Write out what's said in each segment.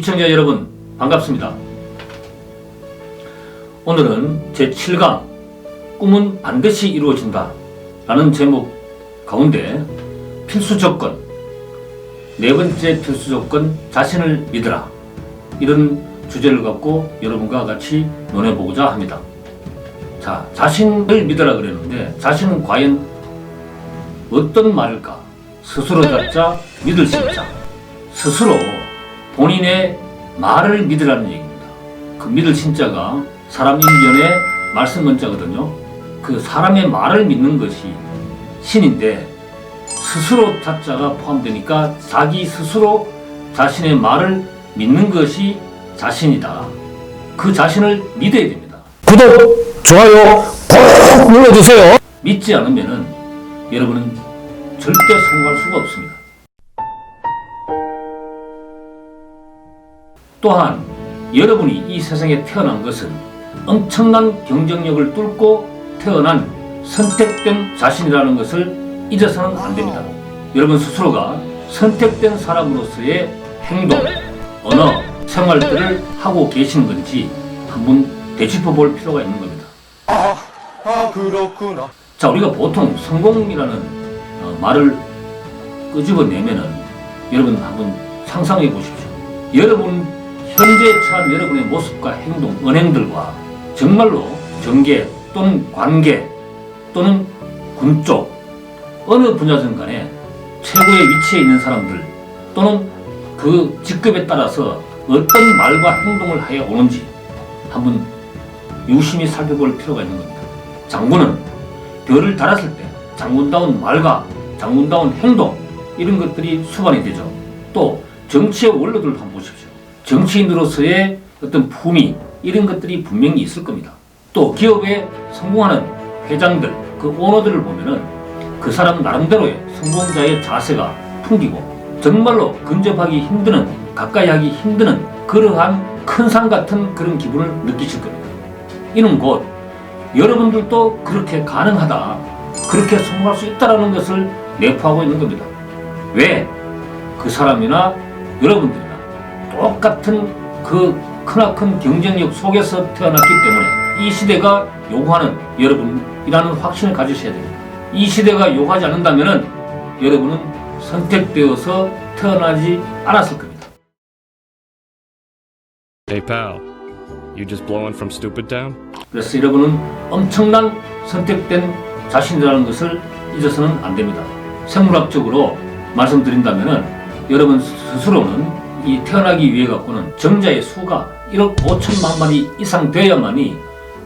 시청자 여러분 반갑습니다. 오늘은 제7강 꿈은 반드시 이루어진다 라는 제목 가운데 필수조건, 네 번째 필수조건 자신을 믿으라, 이런 주제를 갖고 여러분과 같이 논해보고자 합니다. 자, 자신을 믿으라 그랬는데 자신은 과연 어떤 말일까? 스스로 자자 믿을 신자, 스스로 본인의 말을 믿으라는 얘기입니다. 그 믿을 신자가 사람 인견의 말씀 문자거든요. 그 사람의 말을 믿는 것이 신인데 스스로 자자가 포함되니까 자기 스스로 자신의 말을 믿는 것이 자신이다. 그 자신을 믿어야 됩니다. 구독, 좋아요 꼭 눌러주세요. 믿지 않으면은 여러분은 절대 성공할 수가 없습니다. 또한 여러분이 이 세상에 태어난 것은 엄청난 경쟁력을 뚫고 태어난 선택된 자신이라는 것을 잊어서는 안 됩니다. 여러분 스스로가 선택된 사람으로서의 행동, 언어, 생활들을 하고 계시는 건지 한번 되짚어 볼 필요가 있는 겁니다. 그렇구나. 자, 우리가 보통 성공이라는 말을 끄집어내면은 여러분 한번 상상해 보십시오. 여러분 현재 처한 여러분의 모습과 행동, 언행들과 정말로 정계 또는 관계 또는 군 쪽 어느 분야든 간에 최고의 위치에 있는 사람들 또는 그 직급에 따라서 어떤 말과 행동을 하여 오는지 한번 유심히 살펴볼 필요가 있는 겁니다. 장군은 별을 달았을 때 장군다운 말과 장군다운 행동, 이런 것들이 수반이 되죠. 또 정치의 원로들을 한번 보십시오. 정치인으로서의 어떤 품위, 이런 것들이 분명히 있을 겁니다. 또 기업에 성공하는 회장들, 그 오너들을 보면은 그 사람 나름대로의 성공자의 자세가 풍기고 정말로 근접하기 힘드는, 가까이 하기 힘드는 그러한 큰 산 같은 그런 기분을 느끼실 겁니다. 이는 곧 여러분들도 그렇게 가능하다, 그렇게 성공할 수 있다는 것을 내포하고 있는 겁니다. 왜? 그 사람이나 여러분들이나 똑같은 그 크나큰 경쟁력 속에서 태어났기 때문에 이 시대가 요구하는 여러분이라는 확신을 가지셔야 됩니다. 이 시대가 요구하지 않는다면 여러분은 선택되어서 태어나지 않았을 겁니다. Hey pal, you just blowing from stupid town? 그래서 여러분은 엄청난 선택된 자신이라는 것을 잊어서는 안 됩니다. 생물학적으로 말씀드린다면 여러분 스스로는 이 태어나기 위해 갖고는 정자의 수가 1억 5천만 마리 이상 되어야만이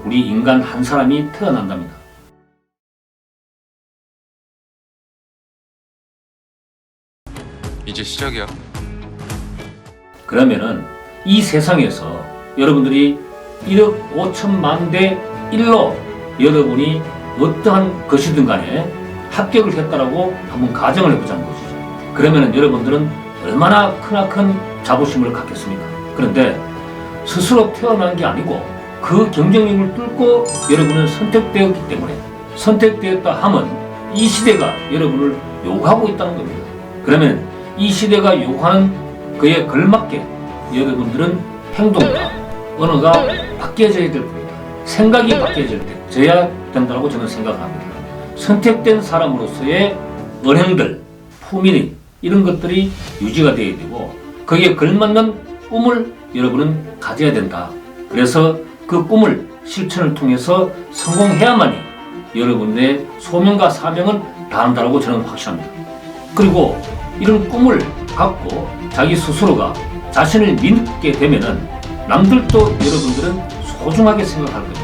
우리 인간 한 사람이 태어난답니다. 이제 시작이야. 그러면은 이 세상에서 여러분들이 1억 5천만 대 1로 여러분이 어떠한 것이든 간에 합격을 했다라고 한번 가정을 해보자는 것이죠. 그러면은 여러분들은 얼마나 크나큰 자부심을 갖겠습니까? 그런데 스스로 태어난 게 아니고 그 경쟁력을 뚫고 여러분은 선택되었기 때문에 선택되었다 하면 이 시대가 여러분을 요구하고 있다는 겁니다. 그러면 이 시대가 요구하는 그에 걸맞게 여러분들은 행동과 언어가 바뀌어져야 될 겁니다. 생각이 바뀌어져야 된다고 저는 생각합니다. 선택된 사람으로서의 언행들, 품위, 이런 것들이 유지가 되어야 되고 거기에 걸맞는 꿈을 여러분은 가져야 된다. 그래서 그 꿈을 실천을 통해서 성공해야만이 여러분의 소명과 사명을 다한다고 저는 확신합니다. 그리고 이런 꿈을 갖고 자기 스스로가 자신을 믿게 되면은 남들도 여러분들은 소중하게 생각할 겁니다.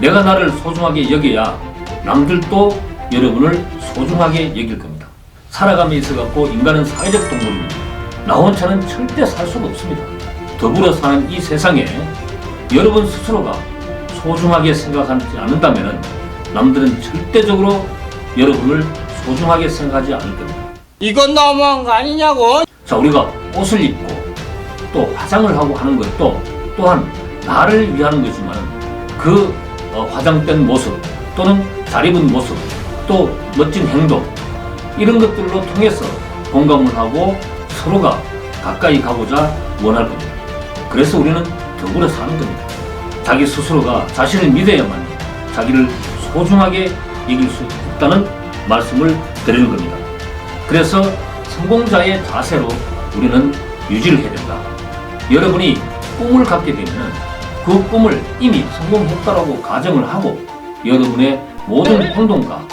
내가 나를 소중하게 여겨야 남들도 여러분을 소중하게 여길 겁니다. 살아감에 있어갖고 인간은 사회적 동물입니다. 나 혼자는 절대 살 수가 없습니다. 더불어 사는 이 세상에 여러분 스스로가 소중하게 생각하지 않는다면 남들은 절대적으로 여러분을 소중하게 생각하지 않을 겁니다. 이건 너무한 거 아니냐고. 자, 우리가 옷을 입고 또 화장을 하고 하는 것도 또한 나를 위하는 거지만 그 화장된 모습 또는 잘 입은 모습 또 멋진 행동, 이런 것들로 통해서 공감을 하고 서로가 가까이 가고자 원할 겁니다. 그래서 우리는 더불어 사는 겁니다. 자기 스스로가 자신을 믿어야만 자기를 소중하게 여길 수 있다는 말씀을 드리는 겁니다. 그래서 성공자의 자세로 우리는 유지를 해야 된다. 여러분이 꿈을 갖게 되면 그 꿈을 이미 성공했다라고 가정을 하고 여러분의 모든 행동과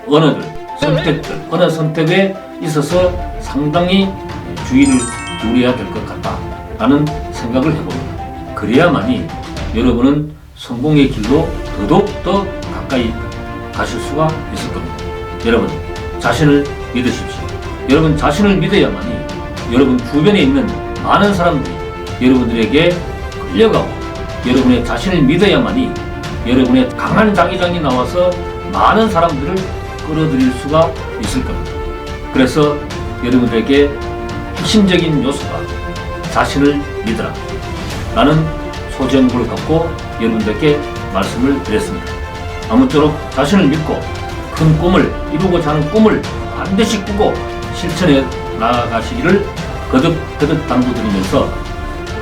언어들, 선택들, 언어 선택에 있어서 상당히 주의를 기울여야 될 것 같다라는 생각을 해봅니다. 그래야만이 여러분은 성공의 길로 더더욱 더 가까이 가실 수가 있을 겁니다. 여러분 자신을 믿으십시오. 여러분 자신을 믿어야만이 여러분 주변에 있는 많은 사람들이 여러분들에게 끌려가고 여러분의 자신을 믿어야만이 여러분의 강한 자기장이 나와서 많은 사람들을 끌어들일 수가 있을 겁니다. 그래서 여러분들에게 핵심적인 요소가 자신을 믿으라 라는 소제목을 갖고 여러분들께 말씀을 드렸습니다. 아무쪼록 자신을 믿고 큰 꿈을 이루고자 하는 꿈을 반드시 꾸고 실천해 나아가시기를 거듭 당부드리면서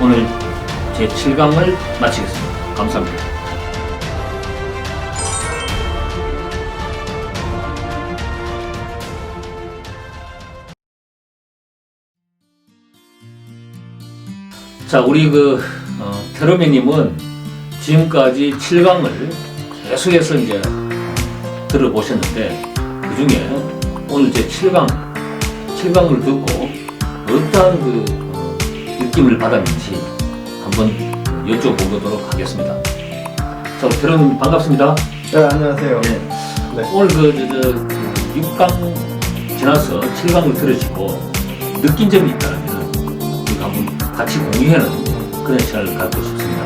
오늘 제 7강을 마치겠습니다. 감사합니다. 자, 우리 테러미님은 지금까지 7강을 계속해서 이제 들어보셨는데 그 중에 오늘 제 7강을 듣고 어떠한 느낌을 받았는지 한번 여쭤보도록 하겠습니다. 자, 테러미님 반갑습니다. 네, 안녕하세요. 네. 네. 오늘 6강 지나서 7강을 들으시고 느낀 점이 있다면 우리가 한번 같이 공유하는 그런 시간을 갖고 싶습니다.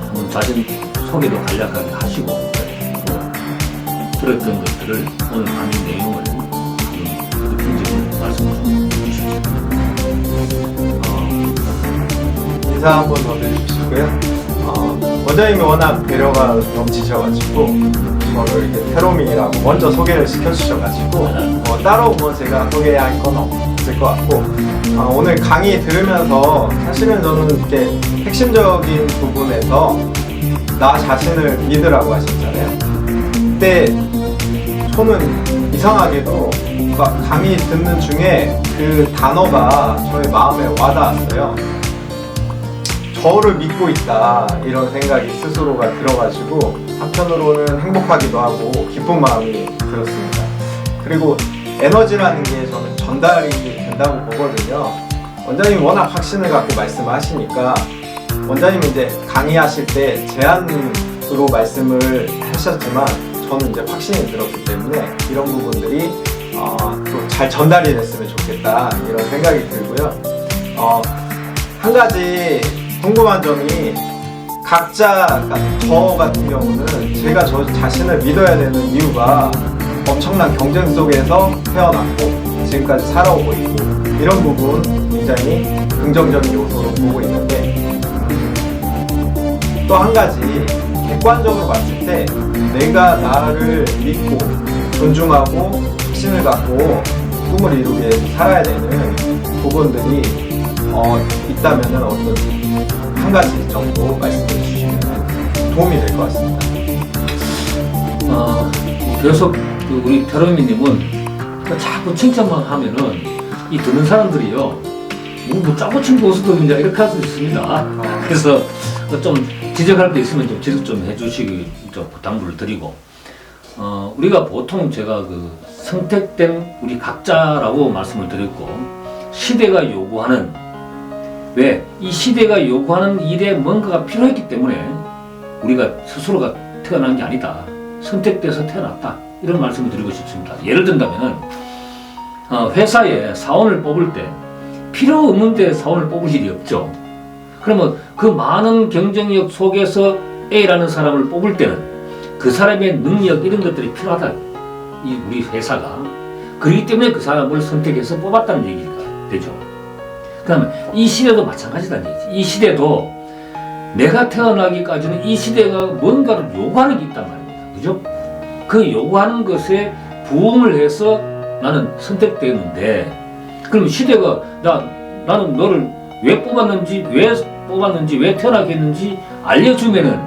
한번 자신 소개도 간략하게 하시고 들었던 것들을 오늘 강의 내용을 느낀 점을 말씀 좀 해주십시오. 인사 한 번 더 드리시고요. 원장님이 워낙 배려가 넘치셔가지고 저를 이렇게 테로미라고 먼저 소개를 시켜주셔가지고 따로 뭐 제가 소개할 건 없을 것 같고 오늘 강의 들으면서 사실은 저는 이렇게 핵심적인 부분에서 나 자신을 믿으라고 하셨잖아요. 그때 저는 이상하게도 강의 듣는 중에 그 단어가 저의 마음에 와닿았어요. 저를 믿고 있다 이런 생각이 스스로가 들어가지고 한편으로는 행복하기도 하고 기쁜 마음이 들었습니다. 그리고 에너지라는 게 저는 전달이 된다고 보거든요. 원장님이 워낙 확신을 갖고 말씀하시니까 원장님은 이제 강의하실 때 제안으로 말씀을 하셨지만 저는 이제 확신이 들었기 때문에 이런 부분들이 또 잘 전달이 됐으면 좋겠다 이런 생각이 들고요. 한 가지 궁금한 점이 각자 저 같은 경우는 제가 저 자신을 믿어야 되는 이유가 엄청난 경쟁 속에서 태어났고 지금까지 살아오고 있고 이런 부분 굉장히 긍정적인 요소로 보고 있는데 또 한 가지 객관적으로 봤을 때 내가 나를 믿고 존중하고 확신을 갖고 꿈을 이루기 위해서 살아야 되는 부분들이 있다면 어떤 한 가지 정도 말씀해 주시면 도움이 될 것 같습니다. 계속 우리 테러미님은 자꾸 칭찬만 하면은 이 듣는 사람들이요 뭐 짜고 친 고수도 그냥 이렇게 할 수 있습니다. 그래서 좀 지적할 게 있으면 좀 지적 좀 해주시기 좀 당부를 드리고 우리가 보통 제가 선택된 우리 각자라고 말씀을 드렸고 시대가 요구하는 왜? 이 시대가 요구하는 일에 뭔가가 필요했기 때문에 우리가 스스로가 태어난 게 아니다. 선택돼서 태어났다. 이런 말씀을 드리고 싶습니다. 예를 든다면 회사에 사원을 뽑을 때 필요 없는데 사원을 뽑을 일이 없죠. 그러면 그 많은 경쟁력 속에서 A라는 사람을 뽑을 때는 그 사람의 능력 이런 것들이 필요하다. 우리 회사가. 그렇기 때문에 그 사람을 선택해서 뽑았다는 얘기가 되죠. 그러면 이 시대도 마찬가지다는 얘기지. 이 시대도 내가 태어나기까지는 이 시대가 뭔가를 요구하는 게 있단 말입니다. 그죠? 그 요구하는 것에 부응을 해서 나는 선택되는데 그럼 시대가 나는 너를 왜 뽑았는지 왜 뽑았는지 왜 태어나게 했는지 알려주면은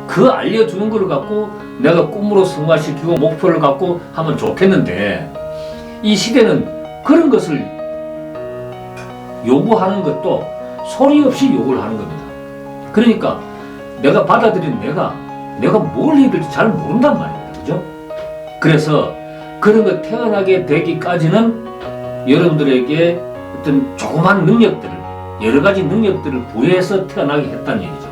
그 알려주는 걸 갖고 내가 꿈으로 승화시키고 목표를 갖고 하면 좋겠는데 이 시대는 그런 것을 요구하는 것도 소리 없이 요구를 하는 겁니다. 그러니까 내가 받아들인 내가 뭘 해야 될지 잘 모른단 말입니다. 그죠? 그래서 그런 거 태어나게 되기까지는 여러분들에게 어떤 조그만 능력들을 여러 가지 능력들을 부여해서 태어나게 했다는 얘기죠.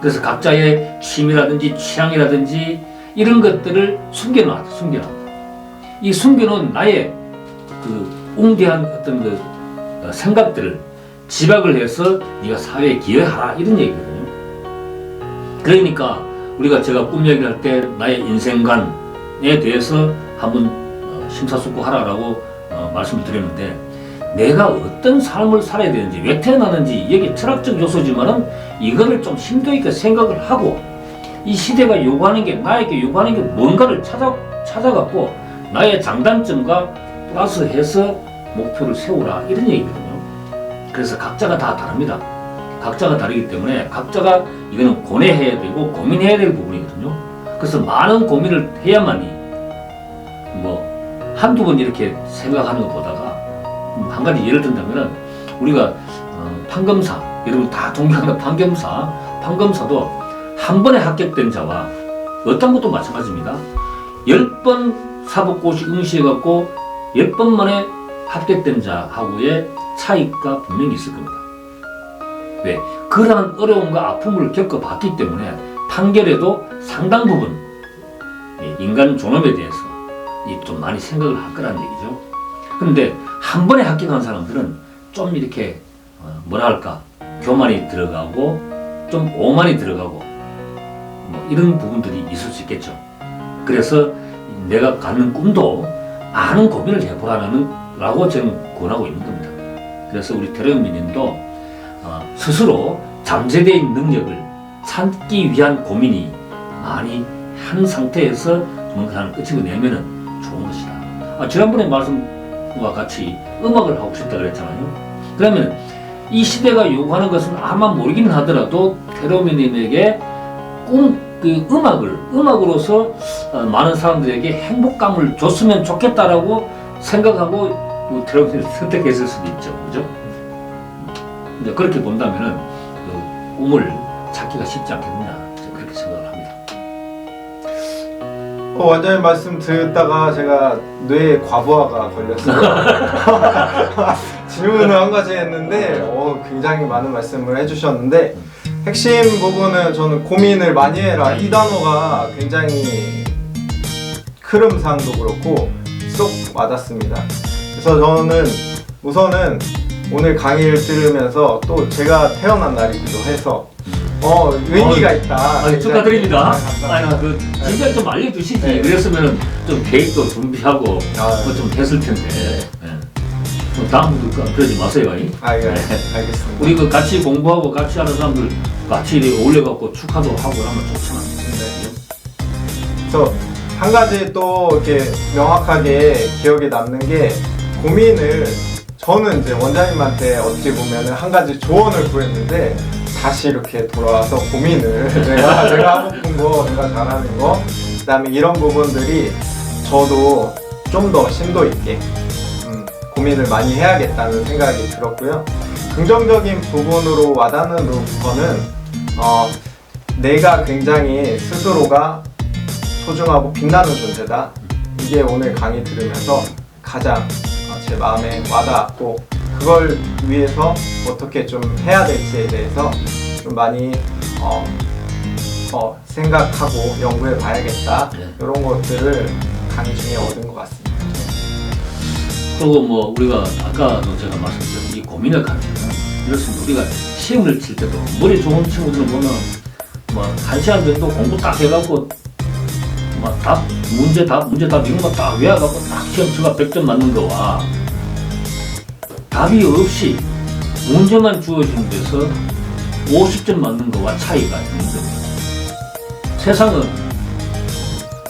그래서 각자의 취미라든지 취향이라든지 이런 것들을 숨겨놔. 이 숨겨놓은 나의 그 웅대한 어떤 그 생각들을 지박을 해서 네가 사회에 기여하라 이런 얘기거든요. 그러니까 우리가 제가 꿈 얘기를 할 때 나의 인생관에 대해서 한번 심사숙고하라라고 말씀을 드렸는데 내가 어떤 삶을 살아야 되는지 왜 태어나는지 이게 철학적 요소지만은 이거를 좀 심도 있게 생각을 하고 이 시대가 요구하는 게 나에게 요구하는 게 뭔가를 찾아갖고 나의 장단점과 플러스해서 목표를 세우라 이런 얘기거든요. 그래서 각자가 다 다릅니다. 각자가 다르기 때문에 각자가 이거는 고뇌해야 되고 고민해야 될 부분이거든요. 그래서 많은 고민을 해야만이 뭐 한두 번 이렇게 생각하는 것보다가 한 가지 예를 든다면은 우리가 판검사 여러분 다 동경하는 판검사도 한 번에 합격된 자와 어떤 것도 마찬가지입니다. 10번 사법고시 응시해갖고 10번 만에 합격된 자하고의 차이가 분명히 있을 겁니다. 왜? 그러한 어려움과 아픔을 겪어봤기 때문에 판결에도 상당 부분 인간 존엄에 대해서 좀 많이 생각을 할 거라는 얘기죠. 그런데 한 번에 합격한 사람들은 좀 이렇게 뭐랄까 교만이 들어가고 좀 오만이 들어가고 뭐 이런 부분들이 있을 수 있겠죠. 그래서 내가 갖는 꿈도 많은 고민을 해보라는 라고 저는 권하고 있는 겁니다. 그래서 우리 테러민님도 스스로 잠재된 능력을 찾기 위한 고민이 많이 한 상태에서 정상을 끄집어내면은 좋은 것이다. 지난번에 말씀과 같이 음악을 하고 싶다 그랬잖아요. 그러면 이 시대가 요구하는 것은 아마 모르긴 하더라도 테러민님에게 음악으로서 많은 사람들에게 행복감을 줬으면 좋겠다라고 생각하고 테러민을 선택했을 수도 있죠. 그죠? 근데 그렇게 본다면은 그 꿈을 찾기가 쉽지 않겠느냐 그렇게 생각을 합니다. 원장님 말씀 듣다가 제가 뇌에 과부하가 걸렸어요. 질문을 한 가지 했는데 굉장히 많은 말씀을 해주셨는데 핵심 부분은 저는 고민을 많이 해라 이 단어가 굉장히 흐름상도 그렇고 쏙 와닿습니다. 그래서 저는 우선은 오늘 강의를 들으면서 또 제가 태어난 날이기도 해서 의미가 있다. 축하드립니다. 감사합니다. 진짜 좀 알려주시지. 네. 그랬으면 좀 계획도 준비하고 좀 했을 텐데. 네. 다음부터 그러지 마세요. 예, 알겠습니다. 우리 그 같이 공부하고 같이 하는 사람들 같이 올려갖고 축하도 하고 하면 좋잖아. 그래서 한 가지 또 이렇게 명확하게 기억에 남는 게 고민을 저는 이제 원장님한테 어떻게 보면은 한 가지 조언을 구했는데 다시 이렇게 돌아와서 고민을 내가 하고 싶은 거, 내가 잘하는 거, 그다음에 이런 부분들이 저도 좀 더 심도 있게 고민을 많이 해야겠다는 생각이 들었고요. 긍정적인 부분으로 와닿는 거는 내가 굉장히 스스로가 소중하고 빛나는 존재다. 이게 오늘 강의 들으면서 가장 제 마음에 와닿았고 그걸 위해서 어떻게 좀 해야 될지에 대해서 좀 많이 생각하고 연구해 봐야겠다. 이런 것들을 강의 중에 얻은 것 같습니다. 그리고 뭐 우리가 아까도 제가 말씀드린 이 고민의 가치는 이렇습니다. 우리가 시험을 칠 때도 머리 좋은 친구들은 보면 뭐 1시간 정도 공부 딱 해갖고 막 문제 답 이런 거 딱 외워갖고 딱 시험 치가 100점 맞는 거와 답이 없이 문제만 주어진 데서 50점 맞는 거와 차이가 있는 겁니다. 세상은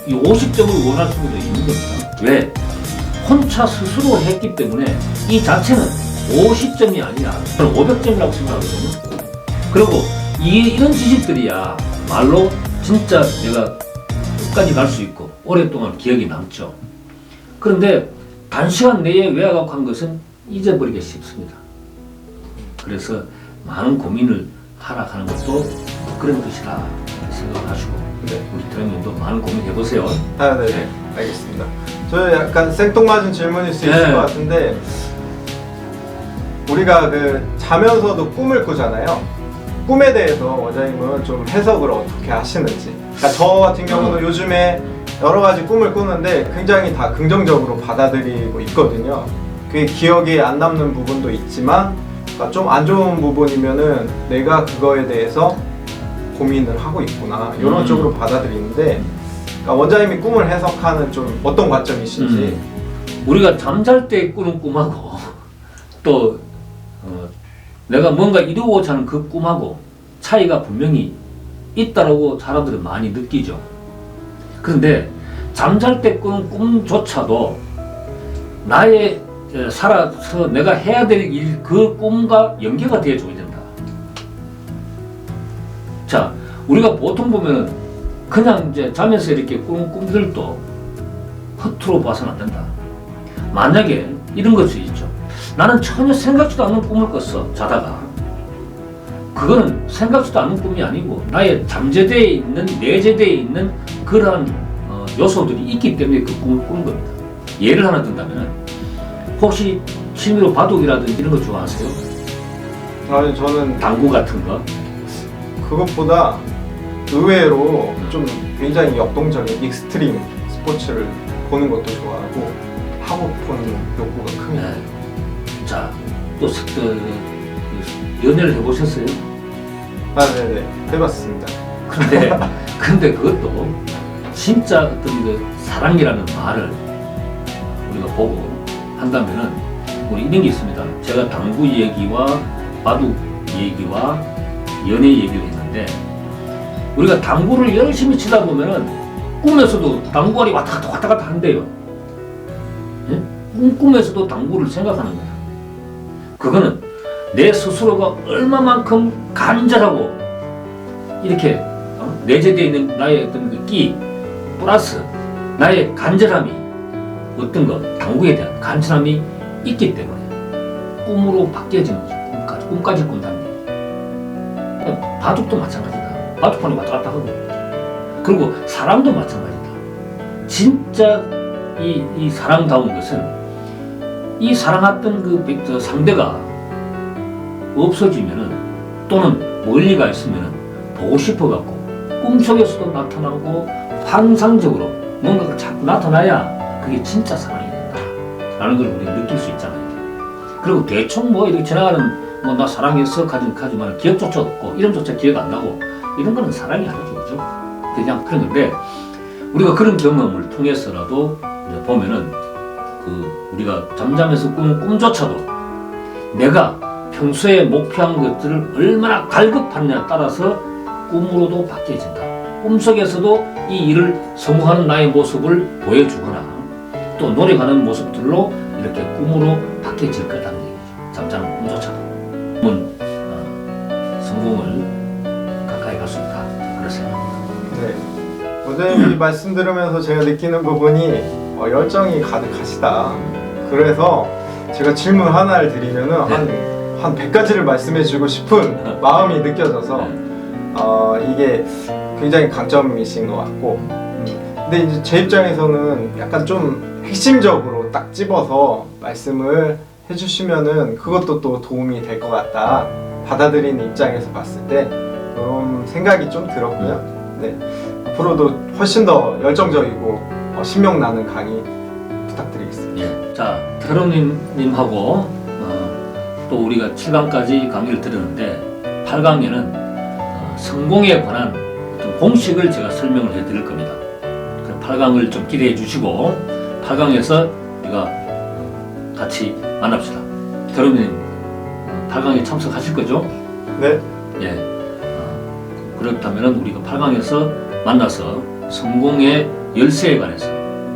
이 50점을 원할 수도 있는 겁니다. 왜? 혼자 스스로 했기 때문에 이 자체는 50점이 아니라 저는 500점이라고 생각하거든요. 그리고 이런 지식들이야 말로 진짜 내가 끝까지 갈 수 있고 오랫동안 기억이 남죠. 그런데 단시간 내에 외워한 것은 잊어버리기 쉽습니다. 그래서 많은 고민을 하라 하는 것도 그런 것이다 생각하시고 네. 우리 대통령도 많은 고민 해보세요. 아, 네. 알겠습니다. 저 약간 생뚱맞은 질문일 수 있을 네. 것 같은데 우리가 그 자면서도 꿈을 꾸잖아요. 꿈에 대해서 원장님은 좀 해석을 어떻게 하시는지. 그러니까 저 같은 경우는 요즘에 여러 가지 꿈을 꾸는데 굉장히 다 긍정적으로 받아들이고 있거든요. 그게 기억에 안 남는 부분도 있지만 좀 안 좋은 부분이면은 내가 그거에 대해서 고민을 하고 있구나 이런 쪽으로 받아들이는데 그러니까 원장님이 꿈을 해석하는 좀 어떤 관점이신지. 우리가 잠잘 때 꾸는 꿈하고 또 내가 뭔가 이루고자 하는 그 꿈하고 차이가 분명히 있다라고 사람들은 많이 느끼죠. 그런데 잠잘 때 꾸는 꿈조차도 나의 살아서 내가 해야 될 일, 그 꿈과 연계가 되어줘야 된다. 자, 우리가 보통 보면 그냥 이제 자면서 이렇게 꾸는 꿈들도 허투루 봐서는 안 된다. 만약에 이런 것이 있죠. 나는 전혀 생각지도 않는 꿈을 꿨어, 자다가. 그거는 생각지도 않는 꿈이 아니고 나의 잠재되어 있는, 내재되어 있는 그러한 요소들이 있기 때문에 그 꿈을 꾸는 겁니다. 예를 하나 든다면 혹시 취미로 바둑이라든지 이런 거 좋아하세요? 아니 저는 당구 같은 거? 그것보다 의외로 좀 굉장히 역동적인 익스트림 스포츠를 보는 것도 좋아하고 하고 싶은 욕구가 큽니다. 네. 자, 또 연애를 해보셨어요? 아, 네네. 해봤습니다. 근데 그것도 진짜 어떤 그 사랑이라는 말을 우리가 보고 한다면은 우리 이런 게 있습니다. 제가 당구 얘기와 바둑 얘기와 연애 얘기를 했는데 우리가 당구를 열심히 치다 보면은 꿈에서도 당구알이 왔다 갔다 한대요. 예? 꿈에서도 당구를 생각하는 거야. 그거는 내 스스로가 얼마만큼 간절하고 이렇게 내재되어 있는 나의 어떤 그 끼 플러스 나의 간절함이 어떤 거 당구에 대한 간절함이 있기 때문에 꿈으로 바뀌어지는 거죠. 꿈까지 꾼다는 게. 바둑도 마찬가지다. 바둑판이 왔다 갔다 하고 그리고 사랑도 마찬가지다. 진짜 이 사랑다운 것은 이 사랑했던 그 상대가 없어지면은 또는 멀리가 있으면은 보고 싶어갖고 꿈속에서도 나타나고 환상적으로 뭔가가 자꾸 나타나야 그게 진짜 사랑이 된다 라는 걸 우리가 느낄 수 있잖아요. 그리고 대충 뭐 이렇게 지나가는 뭐 나 사랑했어 가지만 기억조차 없고 이름조차 기억 안 나고 이런 거는 사랑이 아니죠. 그죠? 그냥 그런 건데 우리가 그런 경험을 통해서라도 이제 보면은 그 우리가 잠잠해서 꾸는 꿈조차도 내가 평소에 목표한 것들을 얼마나 갈급하느냐에 따라서 꿈으로도 바뀌어진다. 꿈속에서도 이 일을 성공하는 나의 모습을 보여주거나 또 노력하는 모습들로 이렇게 꿈으로 바뀌어질 거라는 얘기죠. 잠자는 꿈조차도. 성공을 가까이 갈 수 있다. 그런 생각입니다. 네. 원장님이 말씀 들으면서 제가 느끼는 부분이 열정이 가득하시다. 그래서 제가 질문 하나를 드리면은 한 100가지를 말씀해 주고 싶은 마음이 느껴져서 이게 굉장히 강점이신 것 같고 근데 이제 제 입장에서는 약간 좀 핵심적으로 딱 집어서 말씀을 해주시면은 그것도 또 도움이 될 것 같다 받아들이는 입장에서 봤을 때 그런 생각이 좀 들었고요. 네. 앞으로도 훨씬 더 열정적이고 신명나는 강의 부탁드리겠습니다. 예. 자, 테로님하고 또 우리가 7강까지 강의를 들었는데 8강에는 성공에 관한 어떤 공식을 제가 설명을 해드릴 겁니다. 그럼 8강을 좀 기대해 주시고 8강에서 우리가 같이 만납시다. 테로님 8강에 참석하실 거죠? 네. 예. 그렇다면 우리가 8강에서 만나서 성공의 열쇠에 관해서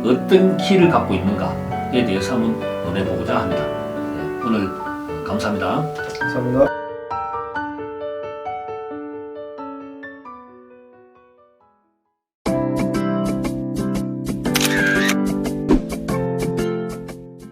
어떤 키를 갖고 있는가에 대해서 한번 논해보고자 합니다. 예. 오늘 감사합니다. 감사합니다.